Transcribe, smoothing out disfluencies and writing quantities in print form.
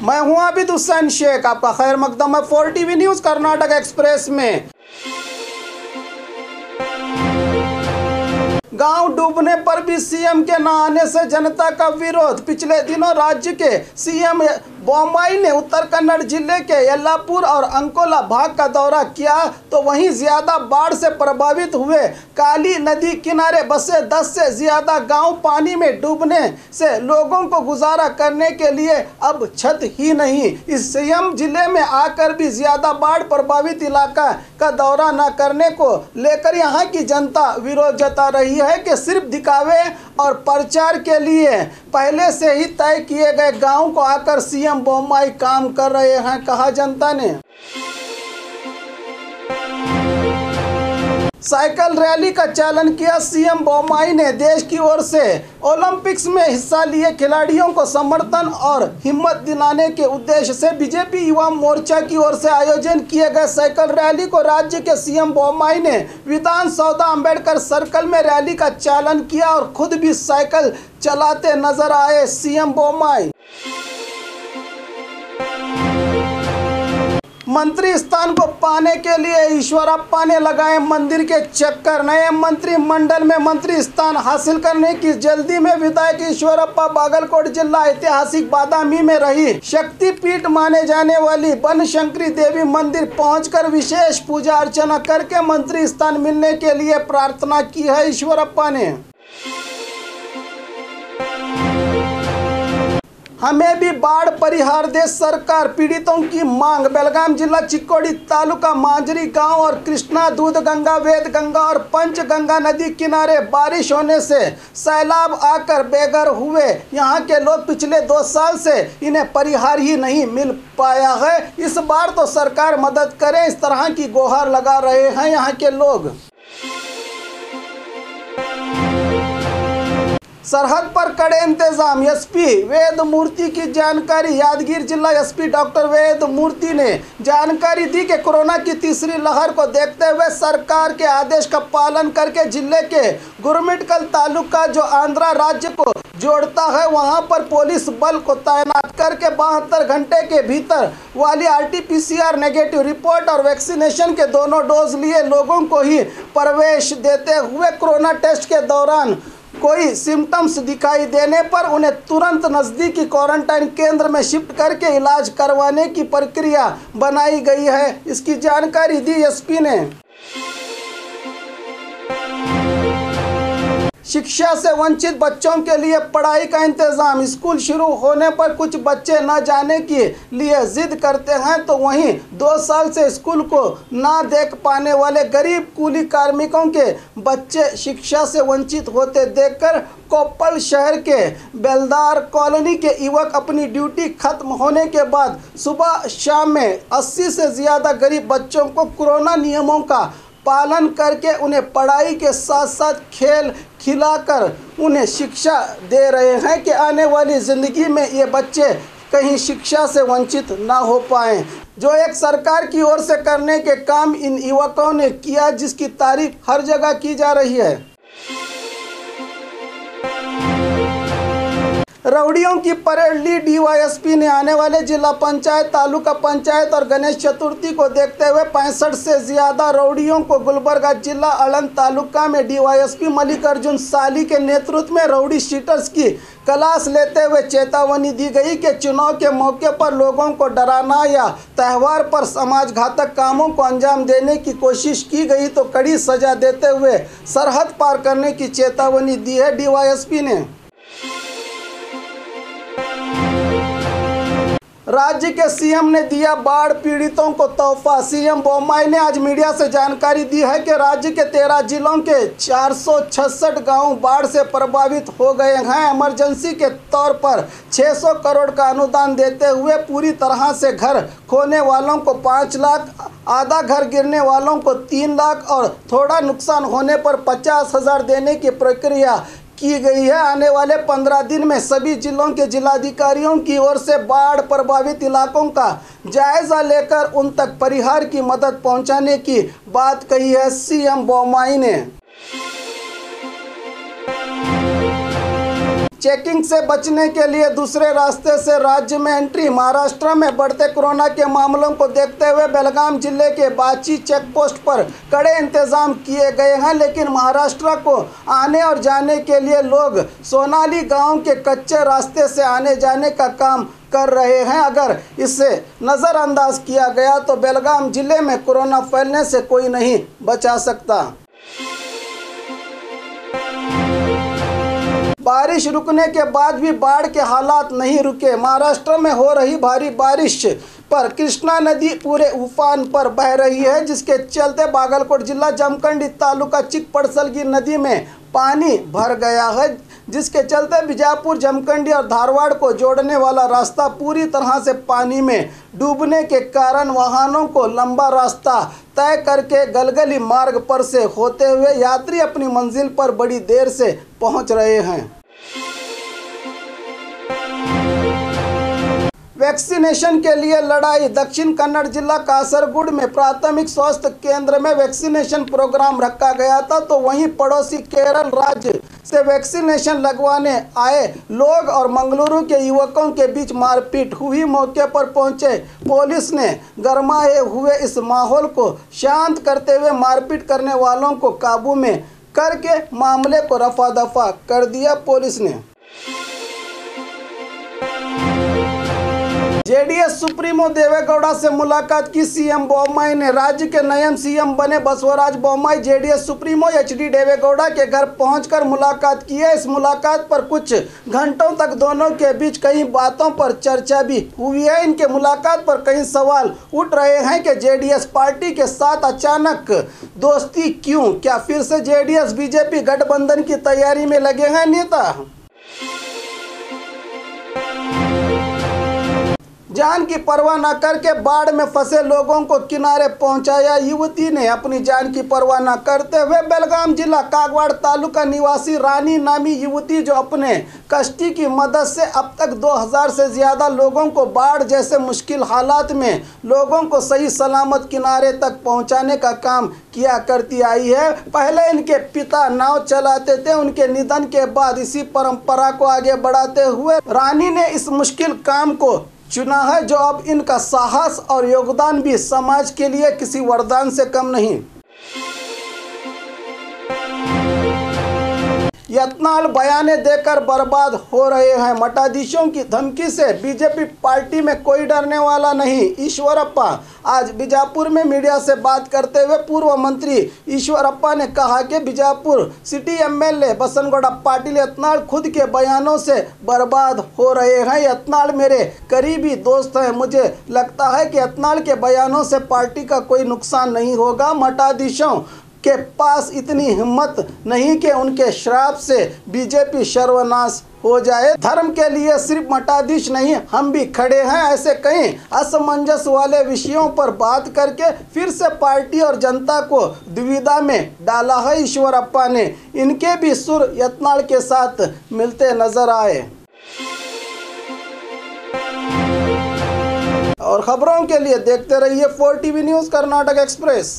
मैं हूं आबिद हुसैन शेख, आपका खैर मकदम है 4 टीवी न्यूज कर्नाटक एक्सप्रेस में। गांव डूबने पर भी सीएम के न आने से जनता का विरोध। पिछले दिनों राज्य के सीएम बोम्मई ने उत्तर कन्नड़ जिले के यल्लापुर और अंकोला भाग का दौरा किया तो वहीं ज्यादा बाढ़ से प्रभावित हुए काली नदी किनारे बसे 10 से ज्यादा गांव पानी में डूबने से लोगों को गुजारा करने के लिए अब छत ही नहीं। इस सीएम जिले में आकर भी ज्यादा बाढ़ प्रभावित इलाका का दौरा न करने को लेकर यहां की जनता विरोध जता रही है कि सिर्फ दिखावे और प्रचार के लिए पहले से ही तय किए गए गांव को आकर सीएम बोम्मई काम कर रहे हैं, कहा जनता ने। साइकिल रैली का चालन किया सीएम बोम्मई ने। देश की ओर से ओलंपिक्स में हिस्सा लिए खिलाड़ियों को समर्थन और हिम्मत दिलाने के उद्देश्य से बीजेपी युवा मोर्चा की ओर से आयोजन किए गए साइकिल रैली को राज्य के सीएम बोम्मई ने विधान सौदा अंबेडकर सर्कल में रैली का चालन किया और खुद भी साइकिल चलाते नजर आए सीएम बोम्मई। मंत्री स्थान को पाने के लिए ईश्वरप्पा ने लगाए मंदिर के चक्कर। नए मंत्रिमंडल में मंत्री स्थान हासिल करने की जल्दी में विधायक ईश्वरप्पा बागलकोट जिला ऐतिहासिक बादामी में रही शक्तिपीठ माने जाने वाली बनशंकरी देवी मंदिर पहुंचकर विशेष पूजा अर्चना करके मंत्री स्थान मिलने के लिए प्रार्थना की है ईश्वरप्पा ने। हमें भी बाढ़ परिहार दे सरकार, पीड़ितों की मांग। बेलगाम जिला चिक्कोड़ी तालुका मांजरी गांव और कृष्णा दूध गंगा वेद गंगा और पंचगंगा नदी किनारे बारिश होने से सैलाब आकर बेघर हुए यहां के लोग पिछले 2 साल से इन्हें परिहार ही नहीं मिल पाया है। इस बार तो सरकार मदद करे, इस तरह की गुहार लगा रहे हैं यहां के लोग। सरहद पर कड़े इंतजाम, एसपी वेद मूर्ति की जानकारी। यादगिर जिला एसपी डॉक्टर वेद मूर्ति ने जानकारी दी कि कोरोना की तीसरी लहर को देखते हुए सरकार के आदेश का पालन करके जिले के गुरमिटकल तालुका जो आंध्रा राज्य को जोड़ता है वहां पर पुलिस बल को तैनात करके 72 घंटे के भीतर वाली RT-PCR नेगेटिव रिपोर्ट और वैक्सीनेशन के दोनों डोज लिए लोगों को ही प्रवेश देते हुए कोरोना टेस्ट के दौरान कोई सिम्टम्स दिखाई देने पर उन्हें तुरंत नज़दीकी क्वारंटाइन केंद्र में शिफ्ट करके इलाज करवाने की प्रक्रिया बनाई गई है। इसकी जानकारी दी एसपी ने। शिक्षा से वंचित बच्चों के लिए पढ़ाई का इंतजाम। स्कूल शुरू होने पर कुछ बच्चे न जाने के लिए जिद करते हैं तो वहीं 2 साल से स्कूल को ना देख पाने वाले गरीब कूली कार्मिकों के बच्चे शिक्षा से वंचित होते देखकर कोप्पल शहर के बेलदार कॉलोनी के युवक अपनी ड्यूटी खत्म होने के बाद सुबह शाम में 80 से ज़्यादा गरीब बच्चों को कोरोना नियमों का पालन करके उन्हें पढ़ाई के साथ साथ खेल खिलाकर उन्हें शिक्षा दे रहे हैं कि आने वाली ज़िंदगी में ये बच्चे कहीं शिक्षा से वंचित ना हो पाएं। जो एक सरकार की ओर से करने के काम इन युवकों ने किया जिसकी तारीफ हर जगह की जा रही है। रउडियों की परेड ली डीवाईएसपी ने। आने वाले जिला पंचायत, तालुका पंचायत और गणेश चतुर्थी को देखते हुए 65 से ज्यादा रउडियों को गुलबर्गा जिला अड़ंग तालुका में डीवाईएसपी मल्लिकार्जुन साली के नेतृत्व में रउडी शीटर्स की क्लास लेते हुए चेतावनी दी गई कि चुनाव के मौके पर लोगों को डराना या त्यौहार पर समाज घातक कामों को अंजाम देने की कोशिश की गई तो कड़ी सजा देते हुए सरहद पार करने की चेतावनी दी है डीवाईएसपी ने। राज्य के सीएम ने दिया बाढ़ पीड़ितों को तोहफा। सीएम बोम्मई ने आज मीडिया से जानकारी दी है कि राज्य के 13 जिलों के 466 गांव बाढ़ से प्रभावित हो गए हैं। इमरजेंसी के तौर पर 600 करोड़ का अनुदान देते हुए पूरी तरह से घर खोने वालों को 5 लाख, आधा घर गिरने वालों को 3 लाख और थोड़ा नुकसान होने पर 50,000 देने की प्रक्रिया की गई है। आने वाले 15 दिन में सभी जिलों के जिलाधिकारियों की ओर से बाढ़ प्रभावित इलाकों का जायजा लेकर उन तक परिहार की मदद पहुंचाने की बात कही है सीएम बोम्मई ने। चेकिंग से बचने के लिए दूसरे रास्ते से राज्य में एंट्री। महाराष्ट्र में बढ़ते कोरोना के मामलों को देखते हुए बेलगाम जिले के बाची चेक पोस्ट पर कड़े इंतजाम किए गए हैं, लेकिन महाराष्ट्र को आने और जाने के लिए लोग सोनाली गांव के कच्चे रास्ते से आने जाने का काम कर रहे हैं। अगर इसे नज़रअंदाज किया गया तो बेलगाम जिले में कोरोना फैलने से कोई नहीं बचा सकता। बारिश रुकने के बाद भी बाढ़ के हालात नहीं रुके। महाराष्ट्र में हो रही भारी बारिश पर कृष्णा नदी पूरे उफान पर बह रही है, जिसके चलते बागलकोट जिला जमखंडी तालुका चिकपड़सलगी नदी में पानी भर गया है, जिसके चलते बीजापुर, जमखंडी और धारवाड़ को जोड़ने वाला रास्ता पूरी तरह से पानी में डूबने के कारण वाहनों को लंबा रास्ता तय करके गलगली मार्ग पर से होते हुए यात्री अपनी मंजिल पर बड़ी देर से पहुंच रहे हैं। वैक्सीनेशन के लिए लड़ाई। दक्षिण कन्नड़ जिला कासरगुड़ में प्राथमिक स्वास्थ्य केंद्र में वैक्सीनेशन प्रोग्राम रखा गया था, तो वहीं पड़ोसी केरल राज्य से वैक्सीनेशन लगवाने आए लोग और मंगलुरु के युवकों के बीच मारपीट हुई। मौके पर पहुंचे पुलिस ने गरमाए हुए इस माहौल को शांत करते हुए मारपीट करने वालों को काबू में करके मामले को रफा दफा कर दिया। पुलिस ने जेडीएस सुप्रीमो देवेगौड़ा से मुलाकात की। सीएम बोम्मई ने राज्य के नए सीएम बने Basavaraj Bommai JDS supremo HD Deve Gowda के घर पहुंचकर मुलाकात की है। इस मुलाकात पर कुछ घंटों तक दोनों के बीच कई बातों पर चर्चा भी हुई है। इनके मुलाकात पर कई सवाल उठ रहे हैं कि जेडीएस पार्टी के साथ अचानक दोस्ती क्यों? क्या फिर से जेडीएस बीजेपी गठबंधन की तैयारी में लगे हैं नेता? जान की परवाह न करके बाढ़ में फंसे लोगों को किनारे पहुंचाया। युवती ने अपनी जान की परवाह न करते हुए बेलगाम जिला कागवाड़ तालुका निवासी रानी नामी युवती, जो अपने कश्ती की मदद से अब तक 2000 से ज़्यादा लोगों को बाढ़ जैसे मुश्किल हालात में लोगों को सही सलामत किनारे तक पहुंचाने का काम किया करती आई है। पहले इनके पिता नाव चलाते थे, उनके निधन के बाद इसी परंपरा को आगे बढ़ाते हुए रानी ने इस मुश्किल काम को चुना है, जो अब इनका साहस और योगदान भी समाज के लिए किसी वरदान से कम नहीं। यत्नाल बयाने देकर बर्बाद हो रहे हैं। मठाधीशों की धमकी से बीजेपी पार्टी में कोई डरने वाला नहीं। ईश्वरप्पा आज बीजापुर में मीडिया से बात करते हुए पूर्व मंत्री ईश्वरप्पा ने कहा कि बीजापुर सिटी एमएलए बसनगौड़ा पाटिल यत्नाल खुद के बयानों से बर्बाद हो रहे हैं। यत्नाल मेरे करीबी दोस्त हैं, मुझे लगता है कि यत्नाल के बयानों से पार्टी का कोई नुकसान नहीं होगा। मठाधीशों के पास इतनी हिम्मत नहीं कि उनके श्राप से बीजेपी सर्वनाश हो जाए। धर्म के लिए सिर्फ मठाधीश नहीं, हम भी खड़े हैं। ऐसे कई असमंजस वाले विषयों पर बात करके फिर से पार्टी और जनता को दुविधा में डाला है। ईश्वरप्पा ने इनके भी सुर यत्नाल के साथ मिलते नजर आए। और खबरों के लिए देखते रहिए 4 TV न्यूज़ कर्नाटक एक्सप्रेस।